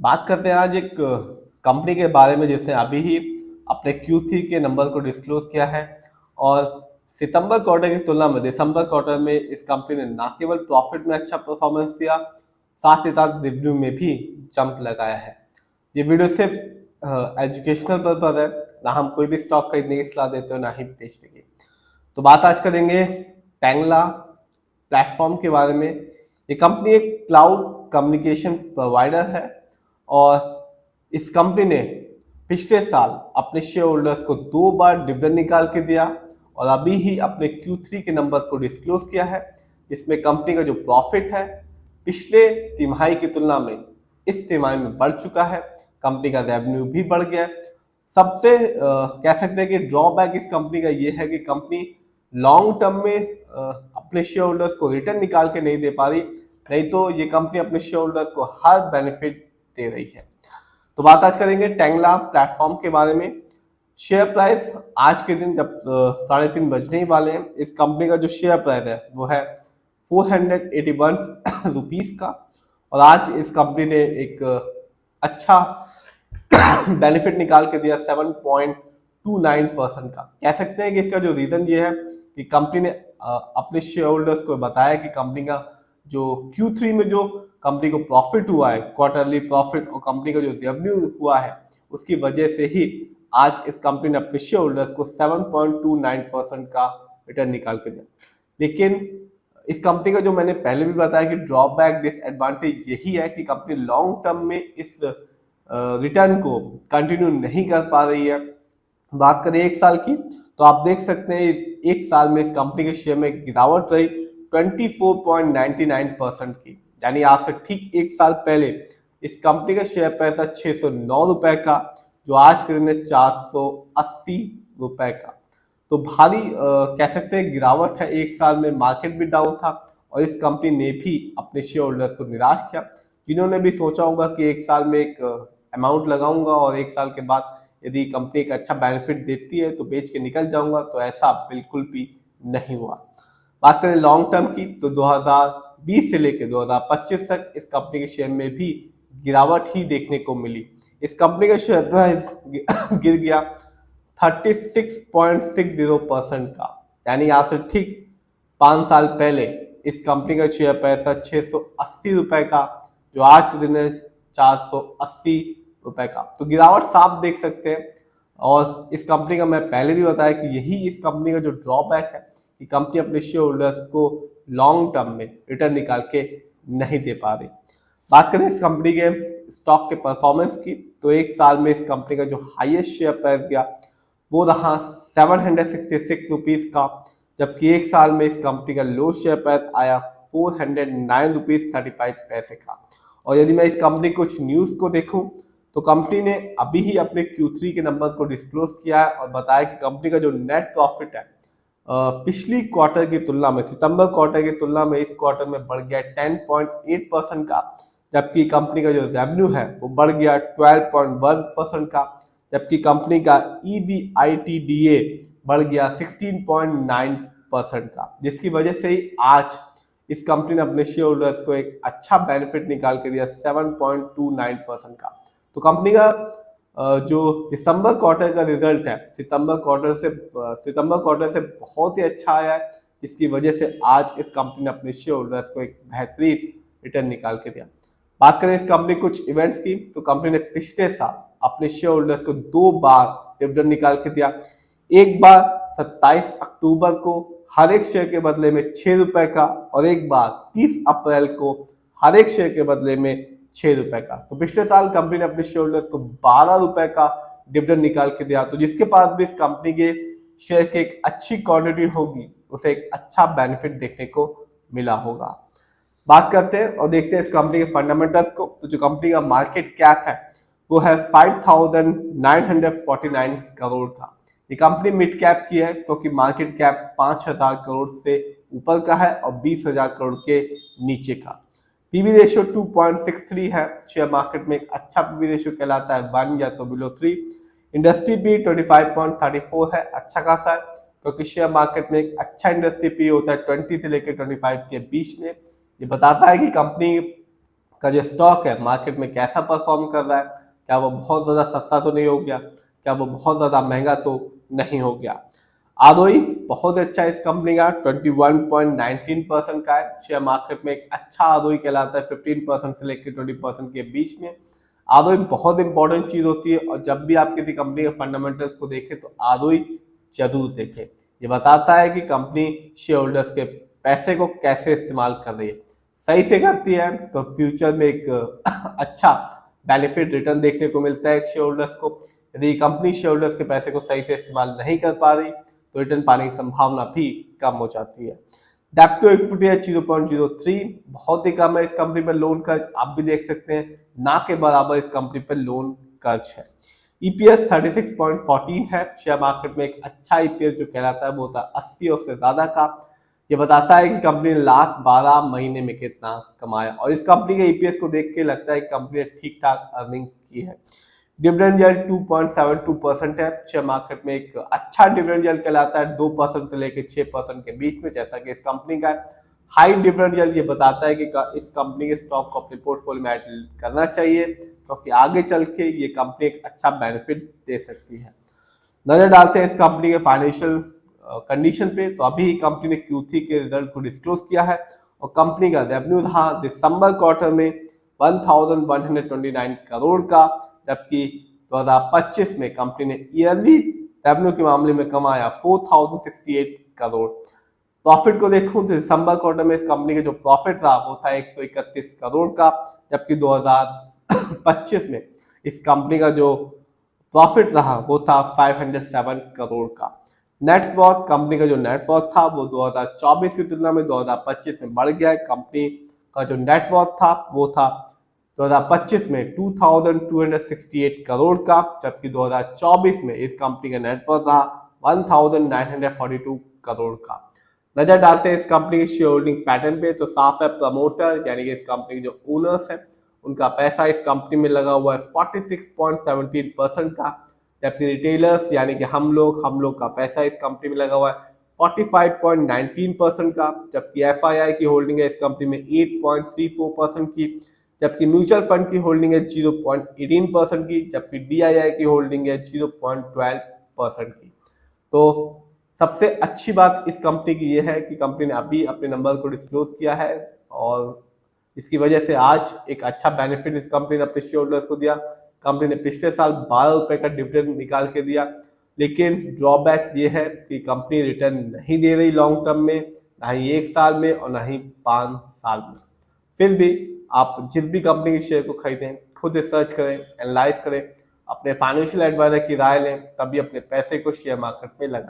बात करते हैं आज एक कंपनी के बारे में जिसने अभी ही अपने Q3 के नंबर को डिस्क्लोज किया है और सितंबर क्वार्टर की तुलना में दिसंबर क्वार्टर में इस कंपनी ने ना केवल प्रॉफिट में अच्छा परफॉर्मेंस दिया, साथ ही साथ रिवेन्यू में भी जंप लगाया है। ये वीडियो सिर्फ एजुकेशनल पर्पज है, ना हम कोई भी स्टॉक खरीदने की सलाह देते हो ना ही बेचने की। तो बात आज करेंगे टेंगला प्लेटफॉर्म के बारे में। ये कंपनी एक क्लाउड कम्युनिकेशन प्रोवाइडर है और इस कंपनी ने पिछले साल अपने शेयर होल्डर्स को 2 बार डिविडेंड निकाल के दिया और अभी ही अपने Q3 के नंबर्स को डिस्क्लोज किया है। इसमें कंपनी का जो प्रॉफिट है पिछले तिमाही की तुलना में इस तिमाही में बढ़ चुका है। कंपनी का रेवेन्यू भी बढ़ गया है। सबसे कह सकते हैं कि ड्रॉबैक इस कंपनी का ये है कि कंपनी लॉन्ग टर्म में अपने शेयर होल्डर्स को रिटर्न निकाल के नहीं दे पा रही, नहीं तो ये कंपनी अपने शेयर होल्डर्स को हर बेनिफिट दे रही है। तो बात आज करेंगे टेंगला प्लेटफॉर्म के बारे में। शेयर प्राइस आज के दिन जब 3:30 बजने ही वाले हैं, इस कंपनी का जो शेयर प्राइस है वो है 481 रुपीज का और आज इस कंपनी ने एक अच्छा बेनिफिट निकाल के दिया 7.29% का। कह सकते हैं कि इसका जो रीजन ये है कि कंपनी ने अपने शेयर होल्डर्स को बताया कि कंपनी का जो Q3 में जो कंपनी को प्रॉफिट हुआ है, क्वार्टरली प्रॉफिट, और कंपनी का जो रेवेन्यू हुआ है उसकी वजह से ही आज इस कंपनी ने अपने शेयर होल्डर्स को 7.29% का रिटर्न निकाल के दिया। लेकिन इस कंपनी का जो मैंने पहले भी बताया कि ड्रॉबैक डिसएडवांटेज यही है कि कंपनी लॉन्ग टर्म में इस रिटर्न को कंटिन्यू नहीं कर पा रही है। बात करें एक साल की तो आप देख सकते हैं एक साल में इस कंपनी के शेयर में गिरावट रही 24.99% की, यानी आज से ठीक एक साल पहले इस कंपनी का शेयर प्राइस था 609 रुपए का, जो आज के दिन है 480 रुपए का। तो भारी कह सकते हैं गिरावट है। एक साल में मार्केट भी डाउन था और इस कंपनी ने भी अपने शेयर होल्डर्स को निराश किया। जिन्होंने भी सोचा होगा कि एक साल में एक अमाउंट लगाऊंगा और एक साल के बाद यदि कंपनी एक अच्छा बेनिफिट देती है तो बेच के निकल जाऊंगा, तो ऐसा बिल्कुल भी नहीं हुआ। बात करें लॉन्ग टर्म की तो 2020 से लेकर 2025 तक इस कंपनी के शेयर में भी गिरावट ही देखने को मिली। इस कंपनी का शेयर प्राइस गिर गया 36.60% का, यानी आज से ठीक 5 साल पहले इस कंपनी का शेयर प्राइस था 680 रुपए का, जो आज के दिन है 480 रुपए का। तो गिरावट साफ देख सकते हैं। और इस कंपनी का मैं पहले भी बताया कि यही इस कंपनी का जो ड्रॉबैक है कि कंपनी अपने शेयर होल्डर्स को लॉन्ग टर्म में रिटर्न निकाल के नहीं दे पा रही। बात करें इस कंपनी के स्टॉक के परफॉर्मेंस की तो एक साल में इस कंपनी का जो हाईएस्ट शेयर प्राइस गया वो रहा 766 रुपीज का, जबकि एक साल में इस कंपनी का लो शेयर प्राइस आया 409 रुपीज 35 पैसे का। और यदि मैं इस कंपनी की कुछ न्यूज को देखूं तो कंपनी ने अभी ही अपने Q3 के नंबर को डिस्क्लोज किया है और बताया कि कंपनी का जो नेट प्रॉफिट है पिछली क्वार्टर की तुलना में, सितंबर क्वार्टर की तुलना में इस क्वार्टर में बढ़ गया 10.8% का, जबकि कंपनी का जो रेवेन्यू है वो बढ़ गया 12.1% का, जबकि कंपनी का EBITDA बढ़ गया 16.9% का, जिसकी वजह से ही आज इस कंपनी ने अपने शेयर होल्डर्स को एक अच्छा बेनिफिट निकाल के दिया 7.29% का। तो कंपनी का जो दिसंबर क्वार्टर का रिजल्ट है सितंबर क्वार्टर से बहुत ही अच्छा आया है, जिसकी वजह से आज इस कंपनी ने अपने शेयर होल्डर्स को एक बेहतरीन रिटर्न निकाल के दिया। बात करें इस कंपनी कुछ इवेंट्स की तो कंपनी ने पिछले साल अपने शेयर होल्डर्स को 2 बार डिविडेंड निकाल के दिया। एक बार 27 अक्टूबर को हर एक शेयर के बदले में 6 रुपए का और एक बार 30 अप्रैल को हर एक शेयर के बदले में 6 रुपए का। तो पिछले साल कंपनी ने अपने शेयर होल्डर्स को 12 रुपए का डिविडेंड निकाल के दिया। तो जिसके पास भी इस कंपनी के शेयर की एक अच्छी क्वांटिटी होगी उसे एक अच्छा बेनिफिट देखने को मिला होगा। बात करते हैं और देखते हैं इस कंपनी के फंडामेंटल्स को। तो जो कंपनी का मार्केट कैप है वो है 5,949 करोड़ का। ये कंपनी मिड कैप की है क्योंकि मार्केट कैप 5,000 करोड़ से ऊपर का है और 20,000 करोड़ के नीचे का। पीवी रेशियो 2.63 है। शेयर मार्केट में एक अच्छा पीवी रेशियो कहलाता है 1 या तो बिलो 3। इंडस्ट्री पी 25.34 है, अच्छा खासा है क्योंकि शेयर मार्केट में एक अच्छा इंडस्ट्री पी होता है 20 से लेकर 25 के बीच में। ये बताता है कि कंपनी का जो स्टॉक है मार्केट में कैसा परफॉर्म कर रहा है, क्या वो बहुत ज़्यादा सस्ता तो नहीं हो गया, क्या वो बहुत ज़्यादा महंगा तो नहीं हो गया। आरओई बहुत अच्छा है इस कंपनी का, 21.19% का है। शेयर मार्केट में एक अच्छा आरओई कहलाता है 15% से लेकर 20% के बीच में। आरओई बहुत इंपॉर्टेंट चीज होती है, और जब भी आप किसी कंपनी के फंडामेंटल्स को देखें तो आरओई जरूर देखें। ये बताता है कि कंपनी शेयर होल्डर्स के पैसे को कैसे इस्तेमाल कर रही है। सही से करती है तो फ्यूचर में एक अच्छा बेनिफिट रिटर्न देखने को मिलता है शेयर होल्डर्स को। यदि कंपनी शेयर होल्डर्स के पैसे को सही से इस्तेमाल नहीं कर पा रही तो रिटर्न पाने की संभावना भी कम हो जाती है। डेब्ट टू इक्विटी है 0.03, बहुत ही कम है इस कंपनी पर लोन कर्ज, आप भी देख सकते हैं ना के बराबर इस कंपनी पर लोन कर्ज है। ईपीएस 36.14 है। शेयर मार्केट में एक अच्छा ईपीएस जो कहलाता है वो होता है 80 और से ज्यादा का। ये बताता है कि कंपनी ने लास्ट 12 महीने में कितना कमाया, और इस कंपनी के ईपीएस को देख के लगता है कि कंपनी ने ठीक ठाक अर्निंग की है। डिविडेंड यील्ड 2.72% है। शेयर मार्केट में एक अच्छा डिविडेंड यील्ड कहलाता है 2% से लेकर 6% के बीच में, जैसा कि इस कंपनी का हाई डिविडेंड यील्ड ये बताता है कि इस कंपनी के स्टॉक को अपने पोर्टफोलियो में ऐड करना चाहिए, क्योंकि आगे चल के ये कंपनी एक अच्छा बेनिफिट दे सकती है। नजर डालते हैं इस कंपनी के फाइनेंशियल कंडीशन पे, तो अभी कंपनी ने Q3 के रिजल्ट को डिस्क्लोज किया है, और कंपनी का रेवेन्यू रहा दिसंबर क्वार्टर में 1129 करोड़ का, जबकि 2025 में कंपनी ने ईयरली रेवेन्यू के मामले में कमाया 4068 करोड़। प्रॉफिट को देखूं तो दिसंबर क्वार्टर में इस कंपनी का जो प्रॉफिट रहा वो था 131 करोड़ का, जबकि 2025 में इस कंपनी का जो प्रॉफिट रहा वो था 507 करोड़ का। नेटवर्थ, कंपनी का जो नेटवर्थ था वो 2024 की तुलना में 2025 में बढ़ गया है। कंपनी का जो नेटवर्थ था वो था 2025 में 2268 करोड़ का, जबकि 2024 में इस कंपनी का नेटवर्थ रहा 1942 करोड़ का। नजर डालते हैं इस कंपनी के शेयर होल्डिंग पैटर्न पे, तो साफ है प्रमोटर यानी कि इस कंपनी के जो ओनर्स है उनका पैसा इस कंपनी में लगा हुआ है 46.17% का, जबकि रिटेलर्स यानी कि हम लोग का पैसा इस कंपनी में लगा हुआ है 45.19% का, जबकि एफआईआई की होल्डिंग है इस कंपनी में 8.34% की, जबकि म्यूचुअल फंड की होल्डिंग है 0.18% की, जबकि डीआईआई की होल्डिंग है 0.12% की। तो सबसे अच्छी बात इस कंपनी की यह है कि कंपनी ने अभी अपने नंबर को डिस्क्लोज किया है, और इसकी वजह से आज एक अच्छा बेनिफिट इस कंपनी ने अपने शेयर होल्डर्स को दिया। कंपनी ने पिछले साल 12 रुपए का डिविडेंड निकाल के दिया, लेकिन ड्रॉबैक ये है कि कंपनी रिटर्न नहीं दे रही लॉन्ग टर्म में, ना ही 1 साल में और ना ही 5 साल में। फिर भी आप जिस भी कंपनी के शेयर को खरीदें खुद रिसर्च करें, एनालाइज करें, अपने फाइनेंशियल एडवाइजर की राय लें, तभी अपने पैसे को शेयर मार्केट में लगाएं।